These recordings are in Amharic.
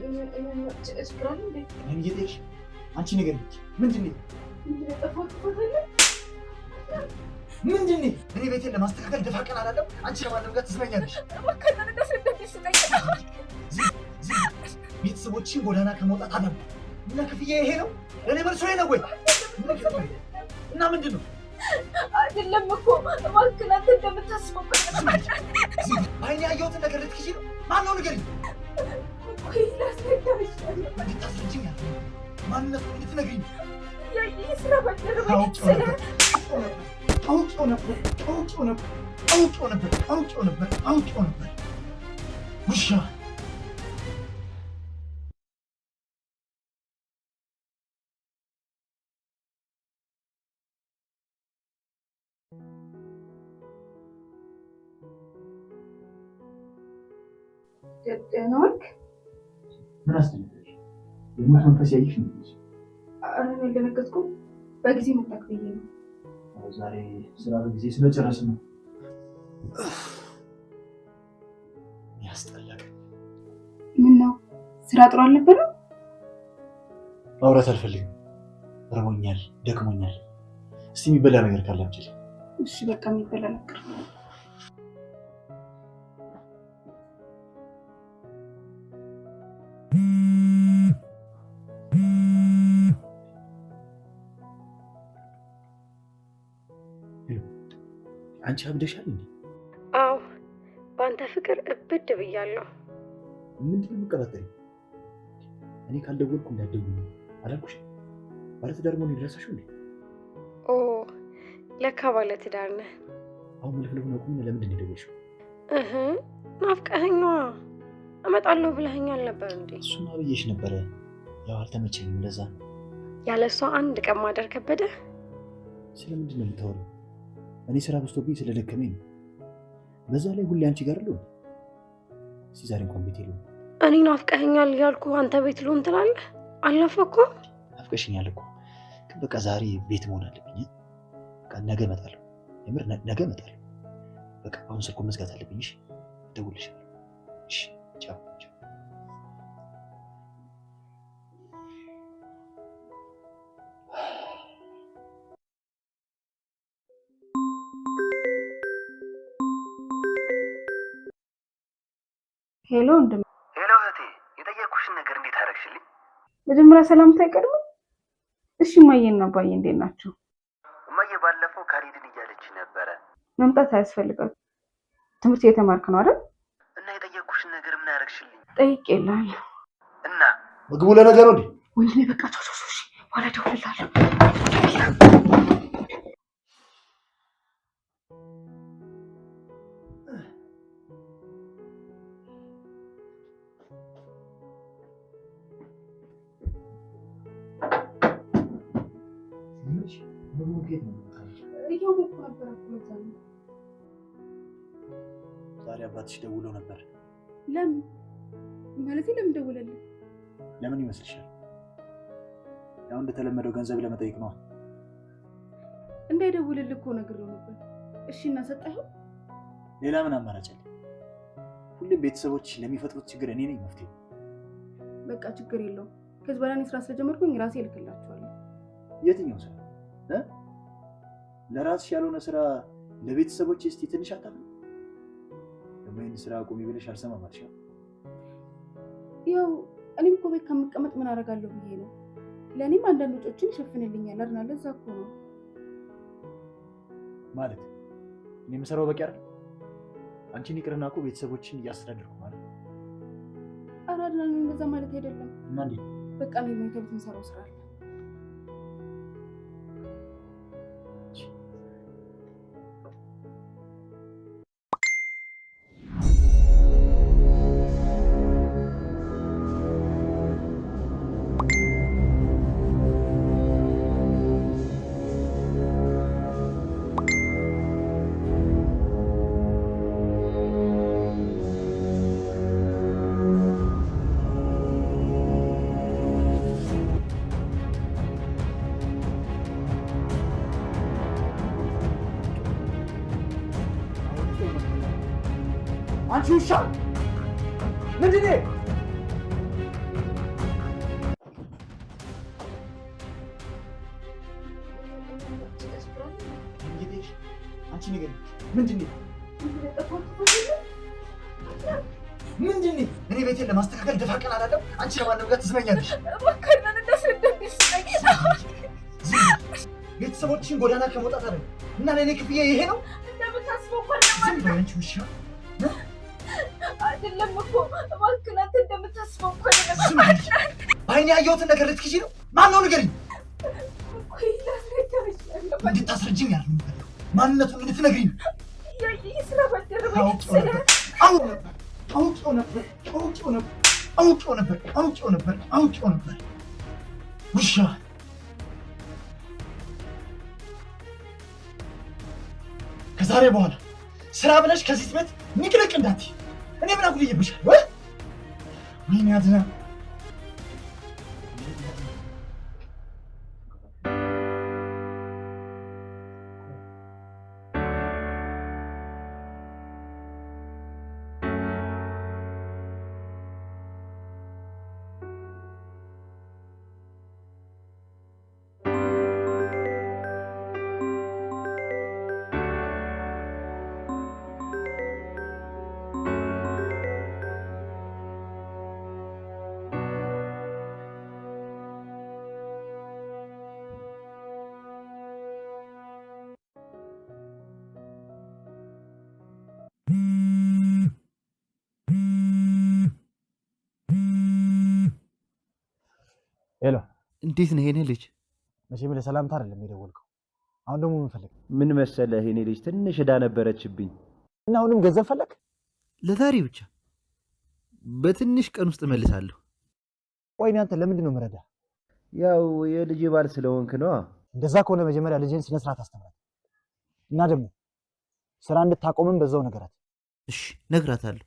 እችግራለሁ እንዴ? ምን ይልሽ? አንቺ ነገር ልጅ ምንድነው? ምንድነው? እኔ ቤቴን ለማስተካከል ደፋ ቀና አላለም። አንቺ ለማንም ጋር ትስመኛለሽ። ቤተሰቦችሽን ጎዳና ከመውጣት አለም እና ክፍያ ይሄ ነው? እኔ መልሶ ነው ወይ? እና ምንድነው? አይደለም እኮ እባክህ አንተ እንደምታስበው አይኔ ያየሁትን ነገር ልትክጂ ነው? ማነው ንገሪኝ። እንድታስረጅኝ ያለ ማንነቱ እንድትነግሪኝ የስራ ባልደረባ አውቄው ነበር ውሻ። ደህና ዋልክ? ምን አስደነገጠሽ? የሞት መንፈስ ያይሽ ነው? ኧረ እኔ አልደነገጥኩም። በጊዜ መጣክ ብዬ ነው። ዛሬ ስራ በጊዜ ስለጨረስን ነው። ያስጠላል። ምን ነው ስራ ጥሩ አልነበረም? ማውራት አልፈልግም። ረቦኛል፣ ደክሞኛል። እስቲ የሚበላ ነገር ካለ አምጪልኝ። እሺ በቃ የሚበላ ነገር አንቺ አብደሻል እንዴ? አዎ በአንተ ፍቅር እብድ ብያለሁ። ምንድን ነው የምትቀባጥሪው? እኔ ካልደወልኩ እንዳትደውይ አላልኩሽ? ባለትዳር መሆን ይደረሳሽው እንዴ? ኦ ለካ ባለትዳር ነህ። አሁን መልፍለፉን አቁም። ለምንድን ነው የደወልሽው? ናፍቀኸኝ ነዋ። እመጣለሁ ብለኸኛል ነበር እንዴ? እሱማ ብዬሽ ነበረ። ያው አልተመቸኝም፣ ለዛ ነው። ያለ እሷ አንድ ቀን ማደር ከበደ? ስለምንድን ነው የምታወሪው? እኔ ስራ በዝቶብኝ ስለደከመኝ ነው። በዛ ላይ ሁሌ አንቺ ጋር አለሁ። እስኪ ዛሬ እንኳን ቤት የለውም። እኔ ናፍቀኸኛል እያልኩ አንተ ቤት ልሆን ትላለህ? አልናፈኩም? ናፍቀሽኛል እኮ ግን በቃ ዛሬ ቤት መሆን አለብኝ። በቃ ነገ እመጣለሁ። የምር ነገ እመጣለሁ። በቃ አሁን ስልኩን መዝጋት አለብኝ። እሺ እደውልልሻለሁ። እሺ ቻው ቻው። ሄሎ እንደም ሄሎ እህቴ፣ የጠየቅኩሽን ነገር እንዴት አደረግሽልኝ? መጀመሪያ ሰላምታ አይቀድም? እሺ እማዬና አባዬ እንዴት ናቸው? እማዬ ባለፈው ካልሄድን እያለች ነበረ። መምጣት አያስፈልጋት። ትምህርት እየተማርክ ነው አይደል? እና የጠየቅኩሽን ነገር ምን አደረግሽልኝ? ጠይቄልሃለሁ። እና ምግቡ ለነገሩ እንዴ? ወንድሜ በቃ ቶሎ እሺ፣ በኋላ እደውልልሃለሁ። ዛሬ አባትሽ ደውሎ ነበር። ለምን ማለት ለምን ደውለልህ? ለምን ይመስልሻል? ያው እንደተለመደው ገንዘብ ለመጠየቅ ነው። እንዳይደውልልህ እኮ ነግሬው ነበር። እሺ እና ሰጠኸው? ሌላ ምን አማራጭ አለ? ሁሌም ቤተሰቦች ለሚፈጥሩት ችግር እኔ ነኝ መፍትሄው። በቃ ችግር የለውም። ከዚህ በኋላ እኔ ስራ ስለጀመርኩኝ ራሴ እልክላችኋለሁ። የትኛው ስራ? ለራስሽ ያልሆነ ስራ ለቤተሰቦች እስቲ ትንሽ አታፍሪ? ደግሞ ይህን ስራ አቁሚ ብለሽ አልሰማም አልሽ። ያው እኔም እኮ ቤት ከምቀመጥ ምን አደርጋለሁ ብዬ ነው። ለእኔም አንዳንድ ወጪዎችን ይሸፍንልኛል አይደል? ለዛ እኮ ነው። ማለት እኔ የምሰራው በቂ አይደል? አንቺን ይቅርና እኮ ቤተሰቦችን እያስተዳደርኩ ማለት ነው። ኧረ አይደለም፣ እንደዛ ማለት አይደለም። እና እንዴ? በቃ እኔ ቤት የምሰራው ስራ አለ። አንቺ ውሻ! ምንድን ነው? ምንድን ነው? ምንድን ነው? እኔ ቤቴን ለማስተካከል ደፋ ቀና አላለም። አንቺ ለማንም ጋር ትዝመኛለሽ። ቤተሰቦችሽን ጎዳና ከመውጣት አለ እና ለእኔ ክፍያ ይሄ ነው? እንደምታስበው ዝም በይ አንቺ ውሻ። አይደለም እኮ እባክህ፣ አንተ እንደምታስበው እኮ ዝም በይ። በዓይኔ ያየሁትን ነገር ልትክጂ ነው? ማን ነው ንገሪኝ። እንድታስረጅኝ ያለ ማንነቱን እንድትነግሪኝ አውቄው ነበር ውሻ። ከዛሬ በኋላ ስራ ብለሽ ከዚህ ቤት ንቅንቅ እንዳትይ። እኔ ምን አጉልዬብሻል? ወይኔ አድና ሄሎ፣ እንዴት ነህ የኔ ልጅ? መቼም ለሰላምታ አይደለም የደወልከው። አሁን ደግሞ ምን ፈለግ? ምን መሰለህ የኔ ልጅ፣ ትንሽ ዕዳ ነበረችብኝ እና አሁንም ገንዘብ ፈለግ? ለዛሬ ብቻ በትንሽ ቀን ውስጥ እመልሳለሁ። ቆይ አንተ ለምንድን ነው የምረዳህ? ያው የልጅ ባል ስለሆንክ ነዋ። እንደዛ ከሆነ መጀመሪያ ልጅን ስነ ስርዓት አስተምራት እና ደግሞ ስራ እንድታቆምም በዛው ነገራት። እሺ ነግራታለሁ።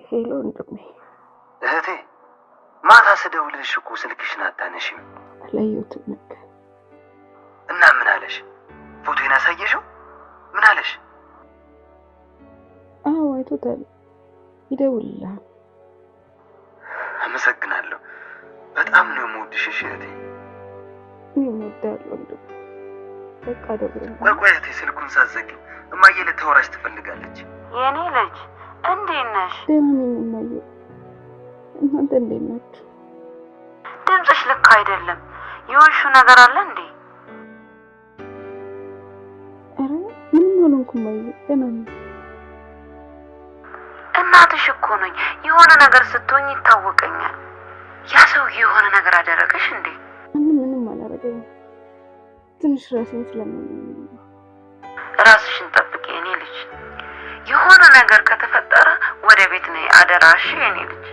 ሄሎ ወንድሜ። እህቴ ማታ ስደውልልሽ እኮ ስልክሽን አታነሺም። አላየሁትም ነበር። እና ምን አለሽ? ፎቶዬን አሳየሽው? ምን አለሽ? አዎ አይቶታል። ይደውልልሃል። አመሰግናለሁ። በጣም ነው የምወድሽ እህቴ። እኔም እወድሃለሁ ወንድሜ። በቃ ደውልልሃል። ቆይ እህቴ ስልኩን ሳትዘጊ እማዬ ልታወራሽ ትፈልጋለች። የኔ ልጅ እንዴት ነሽ? ደህና ነኝ እማዬ። እናንተ እንዴት ናችሁ? ድምፅሽ ልክ አይደለም። የሆንሽው ነገር አለ እንዴ? ኧረ ምንም አልሆንኩም እማዬ፣ ደህና ነኝ። እናትሽ እኮ ነኝ። የሆነ ነገር ስትሆኝ ይታወቀኛል። ያ ሰውዬ የሆነ ነገር አደረገሽ እንዴ? ምንም አላደረገኝም። ትንሽ ራሴን ስለማመመኝ ነው። ራስሽን ጠብቂ የኔ ልጅ። የሆነ ነገር ከተፈጠረ ወደ ቤት ነይ አደራሽ የኔ ልጅ።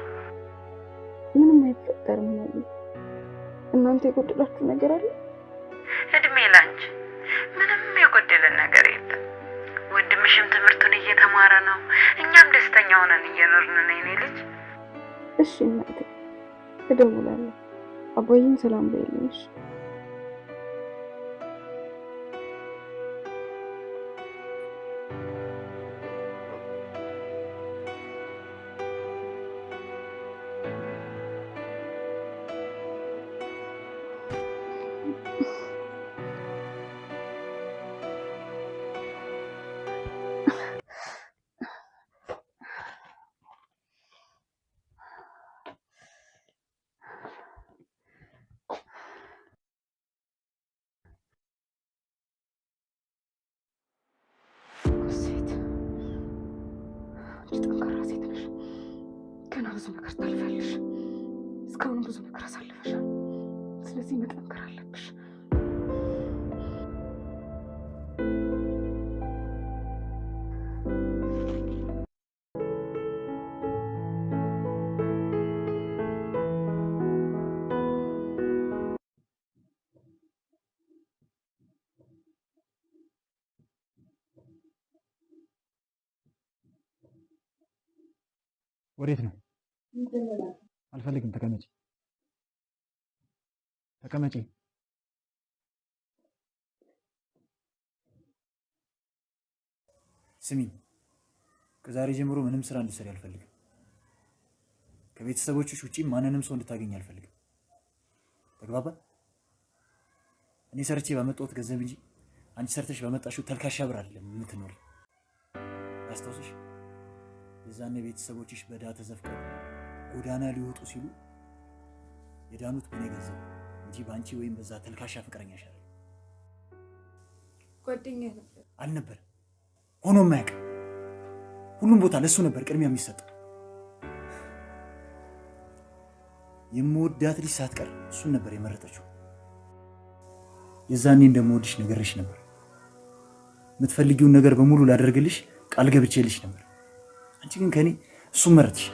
ምንም አይፈጠርም እማዬ። እናንተ የጎደላችሁ ነገር አለ? እድሜ ላንቺ። ምንም የጎደለ ነገር የለም። ወንድምሽም ትምህርቱን እየተማረ ነው። እኛም ደስተኛ ሆነን እየኖርን ነው የኔ ልጅ። እሺ እናቴ፣ እደውላለሁ። አባዬን ሰላም በይልኝ እሺ? ጠንካራ ሴት ነሽ። ገና ብዙ ነገር ታልፋለሽ። እስካሁን ብዙ ነገር አሳልፈሻል። ስለዚህ መጠንከር አለብሽ። ወዴት ነው? አልፈልግም። ተቀመጪ ተቀመጪ። ስሚኝ፣ ከዛሬ ጀምሮ ምንም ስራ እንድትሰሪ አልፈልግም። ከቤተሰቦችሽ ውጪ ማንንም ሰው እንድታገኝ አልፈልግም። ተግባባን? እኔ ሰርቼ ባመጣሁት ገንዘብ እንጂ አንቺ ሰርተሽ ባመጣሽው ተልካሻ ብር አይደለም የምትኖሪ። አስታውሰሽ የዛኔ ቤተሰቦችሽ በዕዳ ተዘፍቀው ጎዳና ሊወጡ ሲሉ የዳኑት በእኔ ገንዘብ እንጂ በአንቺ ወይም በዛ ተልካሻ ፍቅረኛሽ አይደለም። ጓደኛ ነበር አልነበረም። ሆኖም አያውቅም። ሁሉም ቦታ ለሱ ነበር ቅድሚያ የሚሰጠው። የምወዳት ልጅ ሳትቀር እሱን ነበር የመረጠችው። የዛኔ እንደምወድሽ ነገርሽ ነበር። የምትፈልጊውን ነገር በሙሉ ላደርግልሽ ቃል ገብቼልሽ ነበር። አንቺ ግን ከኔ እሱን መረጥሽ።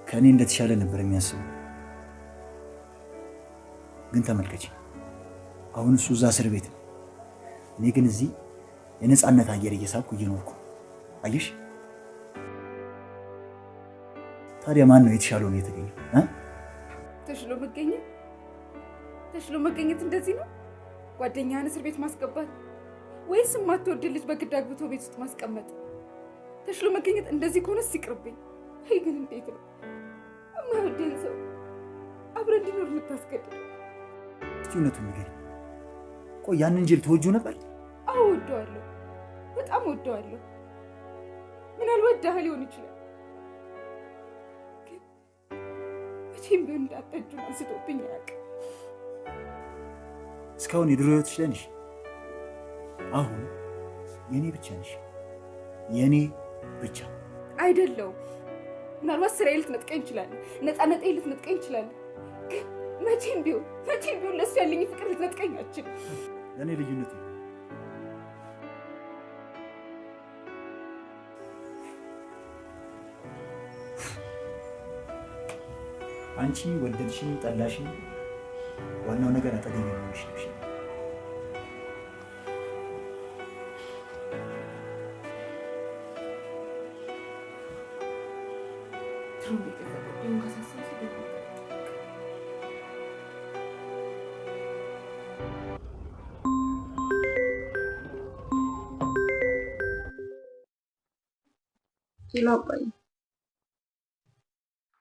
ከኔ እንደተሻለ ነበር የሚያስበው። ግን ተመልከች፣ አሁን እሱ እዛ እስር ቤት ነው። እኔ ግን እዚህ የነፃነት አየር እየሳብኩ እየኖርኩ። አየሽ? ታዲያ ማን ነው የተሻለው ነው የተገኘው? ተሽሎ መገኘት እንደዚህ ነው? ጓደኛህን እስር ቤት ማስገባት ወይስ የማትወድ ልጅ በግድ አግብቶ ቤት ውስጥ ማስቀመጥ? ተሽሎ መገኘት እንደዚህ ከሆነስ ይቅርብኝ። አይ ግን እንዴት ነው የማይወደኝ ሰው አብረን እንዲኖር የምታስገድድ? እስኪ እውነቱን ንገሪኝ። ቆይ ያንን ጅል ትወጂው ነበር? አዎ ወደዋለሁ፣ በጣም ወደዋለሁ። ምናልባት ድሃ ሊሆን ይችላል፣ ግን መቼም ቢሆን እንዳጠጁን አንስቶብኝ አያውቅም። እስካሁን የድሮ ህይወትሽ ላይ ነሽ። አሁን የኔ ብቻ ነሽ፣ የኔ ብቻ። አይደለሁም። ምናልባት ስራዬ ልትነጥቀኝ ይችላለህ፣ ነፃነቴ ልትነጥቀኝ ይችላለህ፣ ግን መቼም ቢሆን ለእሱ ያለኝ ፍቅር ልትነጥቀኝ አትችልም። ለእኔ ልዩነት ነው። አንቺ ወደድሽኝ ጠላሽኝ፣ ዋናው ነገር አጠገቤ መሆንሽ ነው።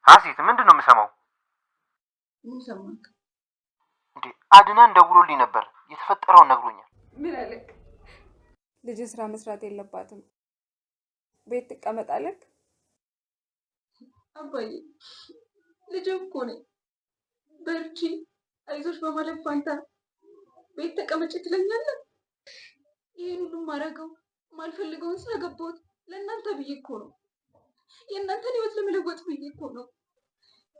ሀሴት፣ ምንድን ነው የምሰማው? ምን ሰማክ እንዴ? አድናን ደውሎልኝ ነበር፣ የተፈጠረውን ነግሮኛል። ምን አለክ? ልጅ ስራ መስራት የለባትም ቤት ትቀመጣለክ? አባዬ ልጅ እኮ ነኝ። በርቺ አይዞሽ በማለት ፋንታ ቤት ተቀመጭ ትለኛለህ? ይሄን ሁሉ ማረገው ማልፈልገውን ስለገባሁት ለእናንተ ብዬ እኮ ነው። የእናንተን ህይወት ለመለወጥ ብዬ እኮ ነው።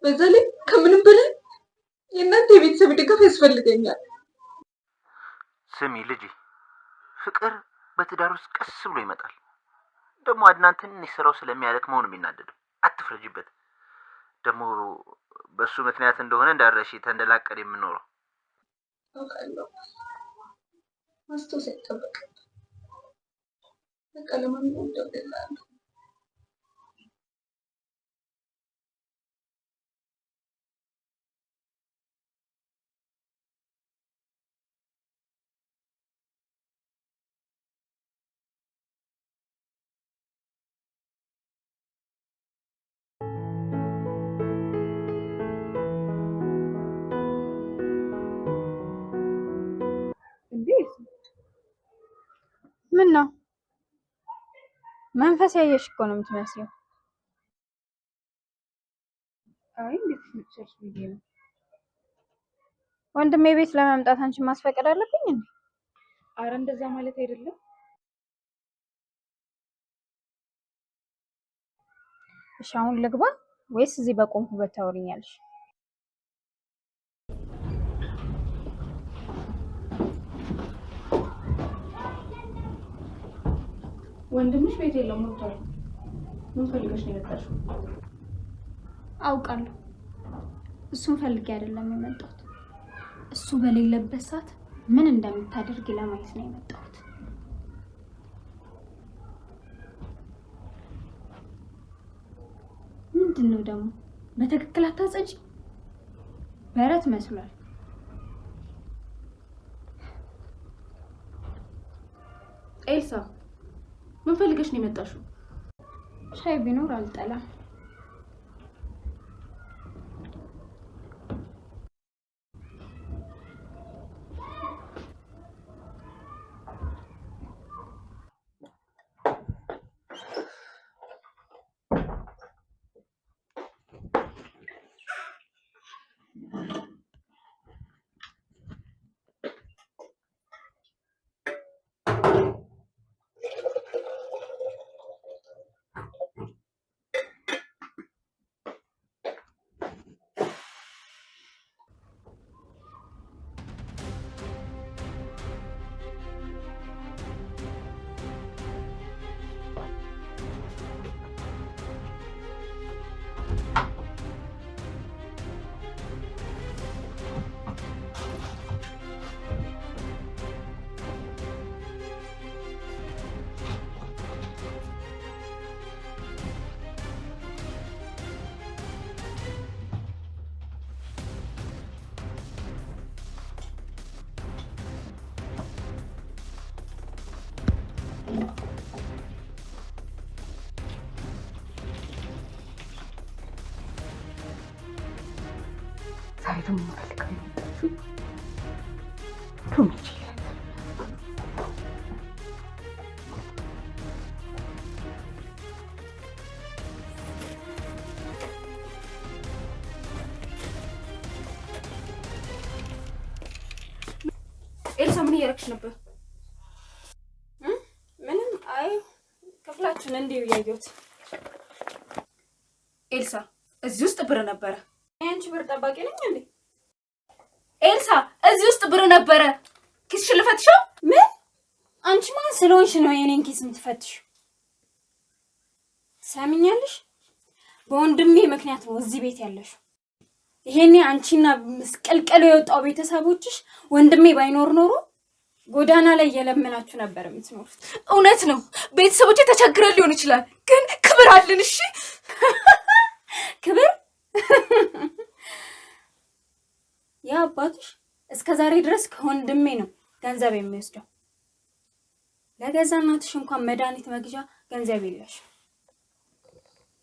በዛ ላይ ከምንም በላይ የእናንተ የቤተሰብ ድጋፍ ያስፈልገኛል። ስሚ ልጅ፣ ፍቅር በትዳር ውስጥ ቀስ ብሎ ይመጣል። ደግሞ አድናን ትንሽ ስራው ስለሚያደክመው መሆኑ የሚናደደው። አትፍረጅበት። ደግሞ በሱ ምክንያት እንደሆነ እንዳረሺ ተንደላቀድ የምኖረው አውቃለሁ። ማስታወስ አይጠበቅም። በቃ ለማንኛውም እደውልልሃለሁ። ምን ነው መንፈስ ያየሽ እኮ ነው የምትመስለው። አይ እንዴት ልትችልሽ ብዬ ነው። ወንድሜ ቤት ለመምጣት አንቺ ማስፈቀድ አለብኝ እንዴ? አረ እንደዛ ማለት አይደለም። እሺ አሁን ልግባ ወይስ እዚህ በቆምኩበት ታወሪኛለሽ? ወንድምሽ ቤት የለም ወጥቷል። ምን ፈልገሽ ነው የመጣሽው? አውቃለሁ። እሱን ፈልጌ አይደለም የመጣሁት። እሱ በሌለበት ሰዓት ምን እንደምታደርግ ለማየት ነው የመጣሁት። ምንድነው ደግሞ? በትክክል አታጸጂ። በረት መስሏል። ኤልሳ ምን ፈልገሽ ነው የመጣሽው? ሻይ ቢኖር አልጠላም። ሳይቱን ፈልገው ቶሚች ኤልሳ ምን እያደረግሽ ነበር? ምንም። አይ ክፍላችን እንዲሁ እያየሁት። ኤልሳ እዚህ ውስጥ ብር ነበረ። አንቺ ብር ጠባቂ ነኝ እንዴ? ኤልሳ እዚህ ውስጥ ብር ነበረ። ኪስሽን ልፈትሽው? ምን? አንቺ ማን ስለሆንሽ ነው የኔን ኪስ የምትፈትሽው? ሰሚኛለሽ? በወንድሜ ምክንያት ነው እዚህ ቤት ያለሽው። ይሄኔ አንቺና መስቀልቀሉ የወጣው ቤተሰቦችሽ ወንድሜ ባይኖር ኖሮ ጎዳና ላይ እየለመናችሁ ነበር የምትኖሩት። እውነት ነው። ቤተሰቦቼ ተቸግረን ሊሆን ይችላል፣ ግን ክብር አለን። እሺ ክብር? ያ አባትሽ እስከ ዛሬ ድረስ ከወንድሜ ነው ገንዘብ የሚወስደው። ለገዛ እናትሽ እንኳን መድኃኒት መግዣ ገንዘብ የለሽ።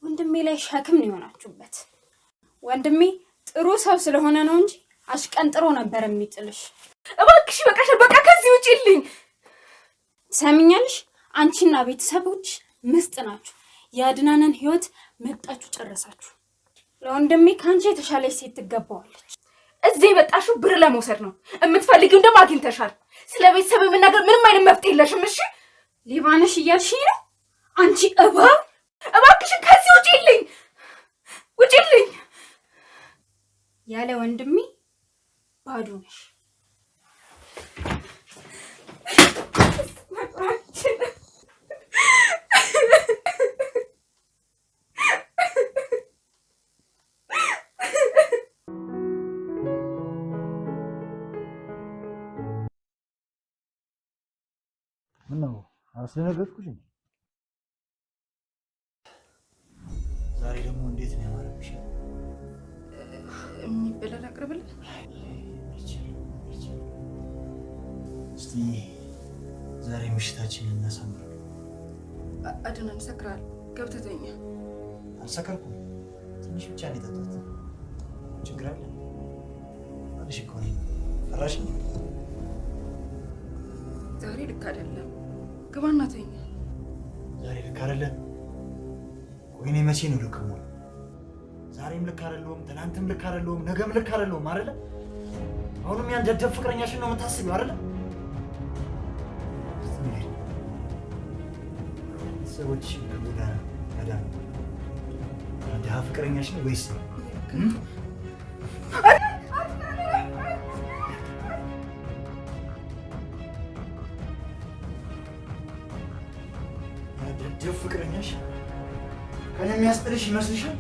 ወንድሜ ላይ ሸክም ነው የሆናችሁበት። ወንድሜ ጥሩ ሰው ስለሆነ ነው እንጂ አሽቀንጥሮ ነበር የሚጥልሽ። እባክሽ በቃሽ፣ በቃ ከዚህ ውጪልኝ። ሰሚኛልሽ? አንቺና ቤተሰቦች ምስጥ ናችሁ። የአድናንን ህይወት መጣችሁ ጨረሳችሁ። ለወንድሜ ካንቺ የተሻለች ሴት ትገባዋለች። እዚህ የመጣሽው ብር ለመውሰድ ነው። የምትፈልጊውን ደግሞ አግኝተሻል። ስለ ቤተሰብ የምናገር ምንም አይነት መፍትሄ የለሽም። እሺ ሊባነሽ እያልሽኝ ነው አንቺ እባብ? እባክሽን ከዚህ ውጪልኝ፣ ውጪልኝ። ያለ ወንድሜ ባዶ ነሽ። ምነው አስደነገጥኩሽ? ዛሬ ደግሞ እንዴት ነው ያማረብሽ? የሚበላ ላቅርብልህ? እስቲ ዛሬ ምሽታችንን እናሳምር። አድናን ሰክራል፣ ገብተህ ተኛ። አልሰከርኩም፣ ትንሽ ብቻ ነው የጠጣሁት። ችግር አለ አለሽ እኮ ነኝ። ፈራሽ? ዛሬ ልክ አይደለም፣ ግባና ተኛ። ዛሬ ልክ አይደለም? ወይኔ መቼ ነው ልክ ሆኖ? ዛሬም ልክ አይደለሁም፣ ትናንትም ልክ አይደለሁም፣ ነገም ልክ አይደለሁም አይደለ? አሁንም ያን ደደብ ፍቅረኛሽን ነው የምታስቢው አይደለ? ሰዎች ጎዳና ያዳኑ ደሃ ፍቅረኛሽ ነው ወይስ ደደብ ፍቅረኛሽ ከእኔ የሚያስጥልሽ ይመስልሻል?